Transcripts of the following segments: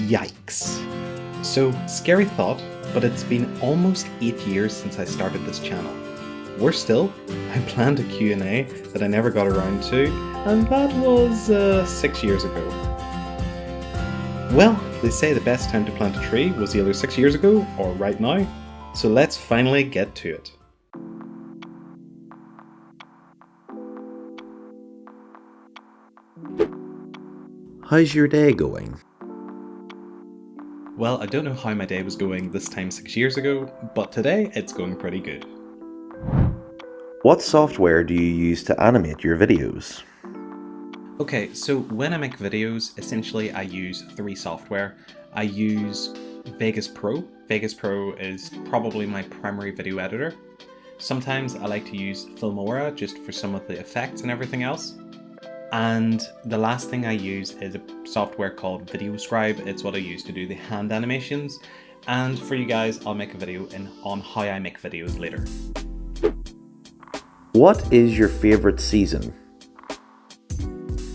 Yikes. So, scary thought, but it's been almost 8 years since I started this channel. Worse still, I planned a Q&A that I never got around to, and that was 6 years ago. Well, they say the best time to plant a tree was either 6 years ago or right now, so let's finally get to it. How's your day going? Well, I don't know how my day was going this time 6 years ago, but today it's going pretty good. What software do you use to animate your videos? Okay, so when I make videos, essentially I use 3 software. I use Vegas Pro. Vegas Pro is probably my primary video editor. Sometimes I like to use Filmora just for some of the effects and everything else. And the last thing I use is a software called VideoScribe. It's what I use to do the hand animations. And for you guys, I'll make a video on how I make videos later. What is your favorite season?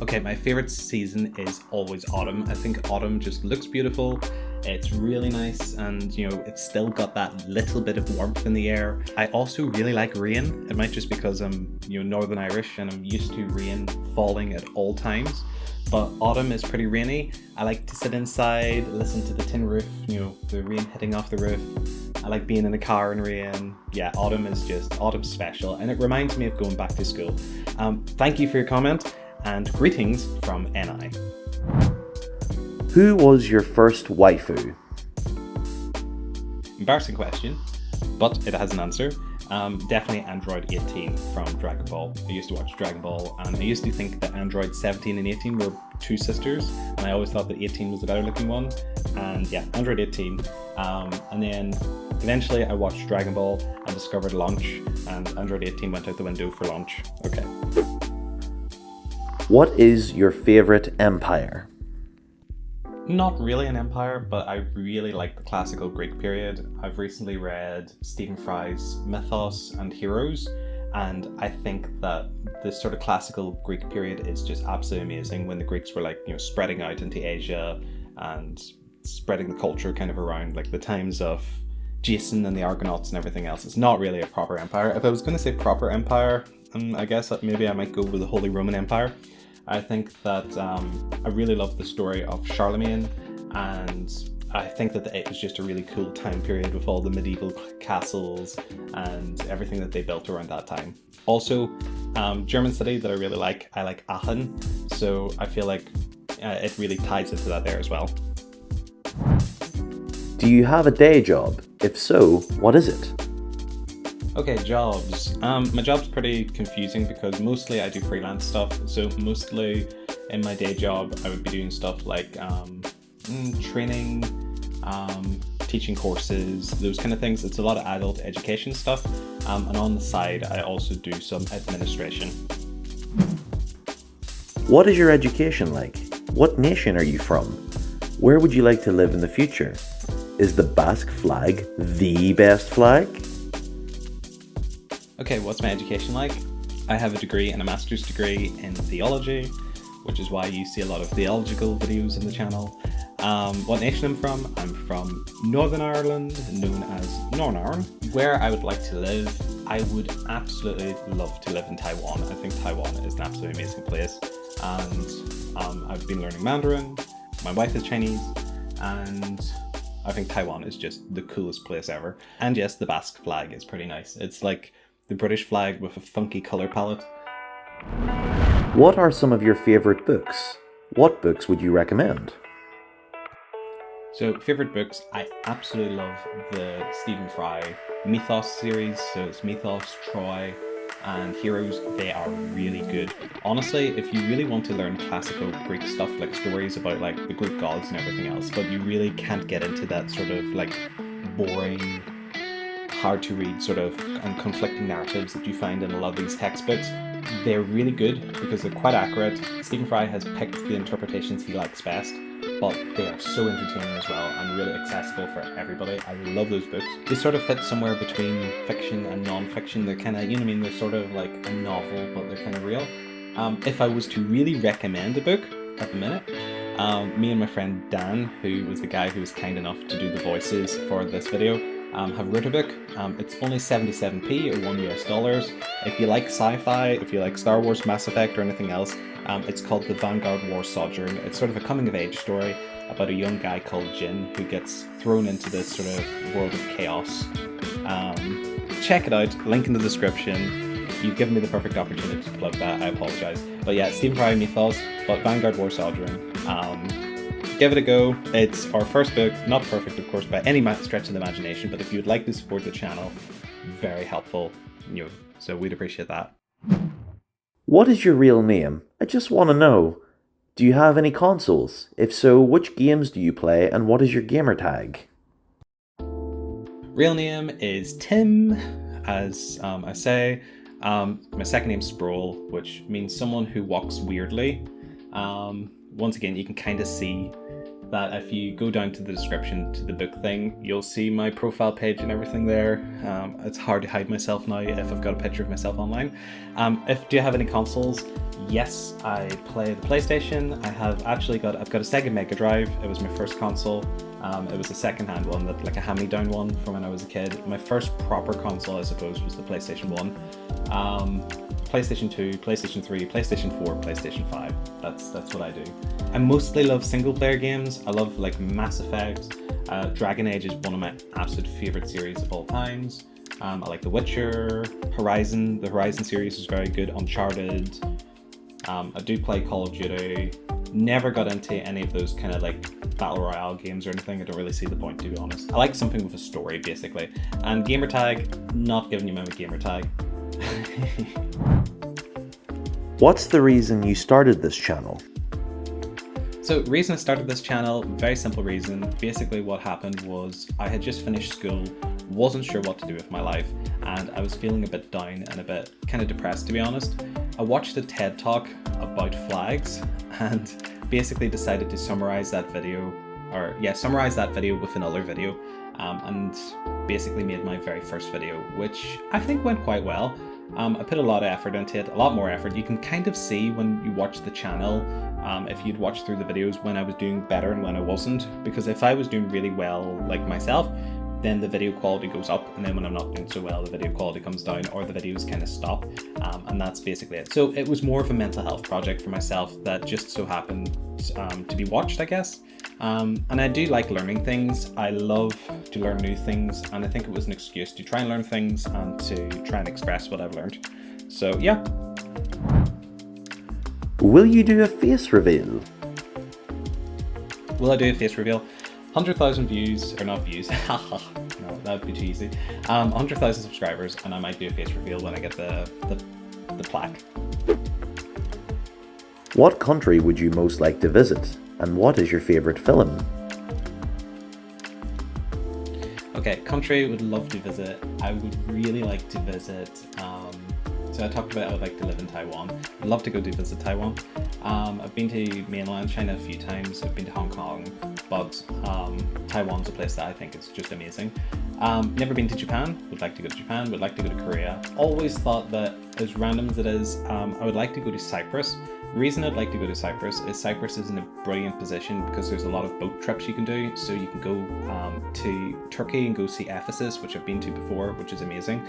Okay, my favorite season is always autumn. I think autumn just looks beautiful. It's really nice, and it's still got that little bit of warmth in the air. I also really like rain. It might just because I'm Northern Irish and I'm used to rain falling at all times. But autumn is pretty rainy. I like to sit inside, listen to the tin roof, the rain hitting off the roof. I like being in a car in rain. Yeah, autumn's special, and it reminds me of going back to school. Thank you for your comment, and greetings from NI. Who was your first waifu? Embarrassing question, but it has an answer. Definitely Android 18 from Dragon Ball. I used to watch Dragon Ball, and I used to think that Android 17 and 18 were two sisters, and I always thought that 18 was the better looking one. And yeah, Android 18. And then eventually I watched Dragon Ball and discovered Launch, and Android 18 went out the window for Launch. Okay. What is your favorite empire? Not really an empire, but I really like the classical Greek period. I've recently read Stephen Fry's Mythos and Heroes, and I think that this sort of classical Greek period is just absolutely amazing, when the Greeks were spreading out into Asia and spreading the culture kind of around, like the times of Jason and the Argonauts and everything else. It's not really a proper empire. If I was going to say proper empire, I guess that maybe I might go with the Holy Roman Empire. I think that I really love the story of Charlemagne, and I think that it was just a really cool time period with all the medieval castles and everything that they built around that time. Also, German city that I really like, I like Aachen, so I feel like it really ties into that there as well. Do you have a day job? If so, what is it? Okay, jobs. My job's pretty confusing because mostly I do freelance stuff. So mostly in my day job, I would be doing stuff like training, teaching courses, those kind of things. It's a lot of adult education stuff. And on the side, I also do some administration. What is your education like? What nation are you from? Where would you like to live in the future? Is the Basque flag the best flag? Okay, what's my education like? I have a degree and a master's degree in theology, which is why you see a lot of theological videos in the channel. What nation I'm from Northern Ireland, known as Nornarn. Where I would like to live, I would absolutely love to live in Taiwan. I think Taiwan is an absolutely amazing place, and I've been learning Mandarin. My wife is Chinese, and I think Taiwan is just the coolest place ever. And yes, the Basque flag is pretty nice. It's like the British flag with a funky colour palette. What are some of your favourite books? What books would you recommend? So, favourite books, I absolutely love the Stephen Fry Mythos series. So it's Mythos, Troy, and Heroes. They are really good. Honestly, if you really want to learn classical Greek stuff, like stories about the Greek gods and everything else, but you really can't get into that sort of boring, hard to read and conflicting narratives that you find in a lot of these textbooks, they're really good because they're quite accurate. Stephen Fry has picked the interpretations he likes best, but they are so entertaining as well and really accessible for everybody. I love those books. They sort of fit somewhere between fiction and non-fiction. They're kind of, they're sort of like a novel, but they're kind of real. If I was to really recommend a book at the minute, Me and my friend Dan, who was the guy who was kind enough to do the voices for this video, have wrote a book. It's only 77p or $1 US. If you like sci-fi, if you like Star Wars, Mass Effect, or anything else, it's called The Vanguard War Sojourn. It's sort of a coming-of-age story about a young guy called Jin who gets thrown into this sort of world of chaos. Check it out, link in the description. You've given me the perfect opportunity to plug that, I apologise. But yeah, Stephen Fry Mythos, but Vanguard War Sojourn. Give it a go. It's our first book, not perfect of course by any stretch of the imagination, but if you'd like to support the channel, very helpful, so we'd appreciate that. What is your real name? I just want to know. Do you have any consoles? If so, which games do you play and what is your gamer tag? Real name is Tim, as I say. My second name's Sproul, which means someone who walks weirdly. Once again, you can kind of see that if you go down to the description to the book thing, you'll see my profile page and everything there. It's hard to hide myself now if I've got a picture of myself online. Do you have any consoles? Yes, I play the PlayStation. I've got a Sega Mega Drive. It was my first console. It was a second-hand one, like a hand-me-down one from when I was a kid. My first proper console, I suppose, was the PlayStation 1. PlayStation 2, PlayStation 3, PlayStation 4, PlayStation 5. That's what I do. I mostly love single-player games. I love like Mass Effect. Dragon Age is one of my absolute favourite series of all times. I like The Witcher, Horizon. The Horizon series is very good. Uncharted. I do play Call of Duty. Never got into any of those kind of like battle royale games or anything. I don't really see the point, to be honest. I like something with a story, basically. And gamertag, not giving you my gamertag. What's the reason you started this channel? So, reason I started this channel, very simple reason. Basically what happened was I had just finished school, wasn't sure what to do with my life, and I was feeling a bit down and a bit kind of depressed, to be honest. I watched a TED Talk about flags and basically decided to summarize that video with another video, and basically made my very first video, which I think went quite well. I put a lot of effort into it, a lot more effort. You can kind of see when you watch the channel, if you'd watch through the videos, when I was doing better and when I wasn't. Because if I was doing really well, like myself, then the video quality goes up, and then when I'm not doing so well, the video quality comes down, or the videos kind of stop, and that's basically it. So it was more of a mental health project for myself that just so happened to be watched, I guess. And I do like learning things. I love to learn new things, and I think it was an excuse to try and learn things and to try and express what I've learned. So yeah. Will you do a face reveal? Will I do a face reveal? 100,000 views, or not views, no, that would be too easy. 100,000 subscribers, and I might do a face reveal when I get the plaque. What country would you most like to visit? And what is your favourite film? Okay, country would love to visit. I would really like to visit, so I talked about I would like to live in Taiwan. I'd love to go to visit Taiwan. I've been to mainland China a few times. I've been to Hong Kong, but Taiwan's a place that I think is just amazing. Never been to Japan. Would like to go to Japan. Would like to go to Korea. Always thought that, as random as it is, I would like to go to Cyprus. The reason I'd like to go to Cyprus is in a brilliant position because there's a lot of boat trips you can do. So you can go to Turkey and go see Ephesus, which I've been to before, which is amazing.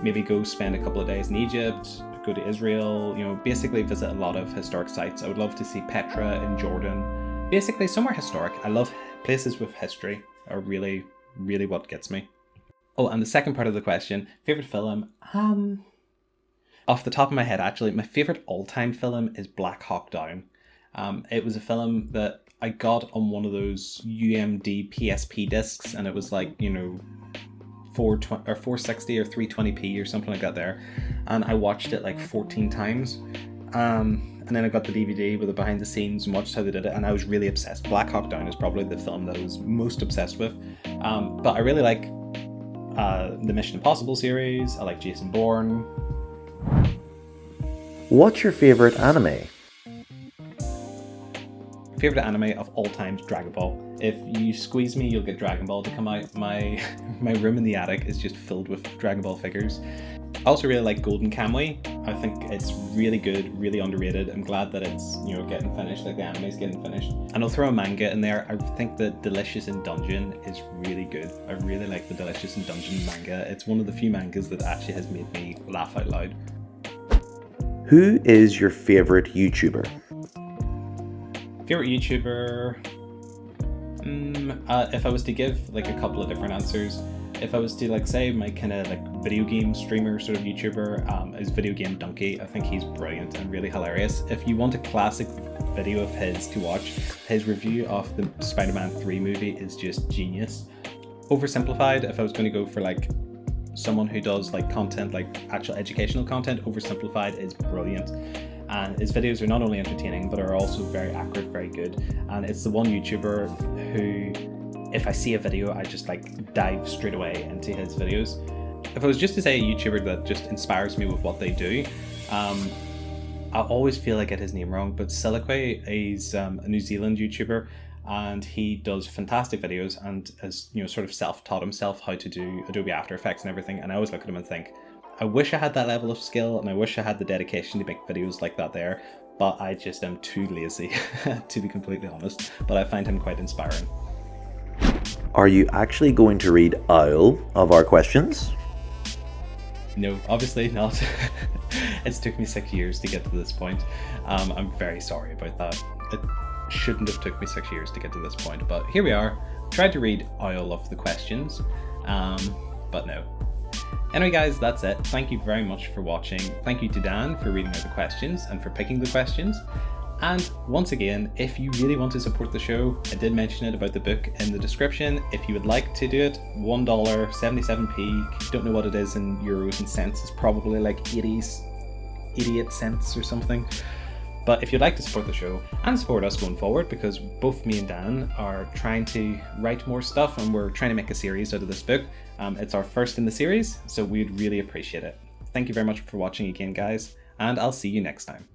Maybe go spend a couple of days in Egypt, go to Israel, basically visit a lot of historic sites. I would love to see Petra in Jordan. Basically somewhere historic. I love places with history, are really, really what gets me. Oh, and the second part of the question, favorite film? Off the top of my head, actually, my favorite all-time film is Black Hawk Down. It was a film that I got on one of those UMD PSP discs, and it was like, 460 or 320p or something like that there, and I watched it like 14 times, and then I got the DVD with the behind the scenes and watched how they did it, and I was really obsessed. Black Hawk Down is probably the film that I was most obsessed with, but I really like the Mission Impossible series. I like Jason Bourne. What's your favourite anime? Favorite anime of all time is Dragon Ball. If you squeeze me, you'll get Dragon Ball to come out. My room in the attic is just filled with Dragon Ball figures. I also really like Golden Kamuy. I think it's really good, really underrated. I'm glad that it's, getting finished, like the anime's getting finished. And I'll throw a manga in there. I think that Delicious in Dungeon is really good. I really like the Delicious in Dungeon manga. It's one of the few mangas that actually has made me laugh out loud. Who is your favorite YouTuber? Favorite YouTuber? If I was to give like a couple of different answers, if I was to like say my kind of like video game streamer sort of YouTuber, is Video Game Donkey. I think he's brilliant and really hilarious. If you want a classic video of his to watch, his review of the Spider-Man 3 movie is just genius. Oversimplified, if I was going to go for like someone who does like content, like actual educational content, Oversimplified is brilliant. And his videos are not only entertaining, but are also very accurate, very good. And it's the one YouTuber who, if I see a video, I just like dive straight away into his videos. If I was just to say a YouTuber that just inspires me with what they do, I always feel I get his name wrong, but Silique is a New Zealand YouTuber, and he does fantastic videos and has, sort of self-taught himself how to do Adobe After Effects and everything. And I always look at him and think, I wish I had that level of skill, and I wish I had the dedication to make videos like that there, but I just am too lazy, to be completely honest. But I find him quite inspiring. Are you actually going to read all of our questions? No, obviously not. It's took me 6 years to get to this point. I'm very sorry about that. It shouldn't have took me 6 years to get to this point, but here we are. Tried to read all of the questions, but no. Anyway guys, that's it. Thank you very much for watching. Thank you to Dan for reading out the questions and for picking the questions. And once again, if you really want to support the show, I did mention it about the book in the description. If you would like to do it, $1, 77p, don't know what it is in euros and cents, it's probably like 88 cents or something. But if you'd like to support the show and support us going forward, because both me and Dan are trying to write more stuff and we're trying to make a series out of this book. It's our first in the series, so we'd really appreciate it. Thank you very much for watching again, guys, and I'll see you next time.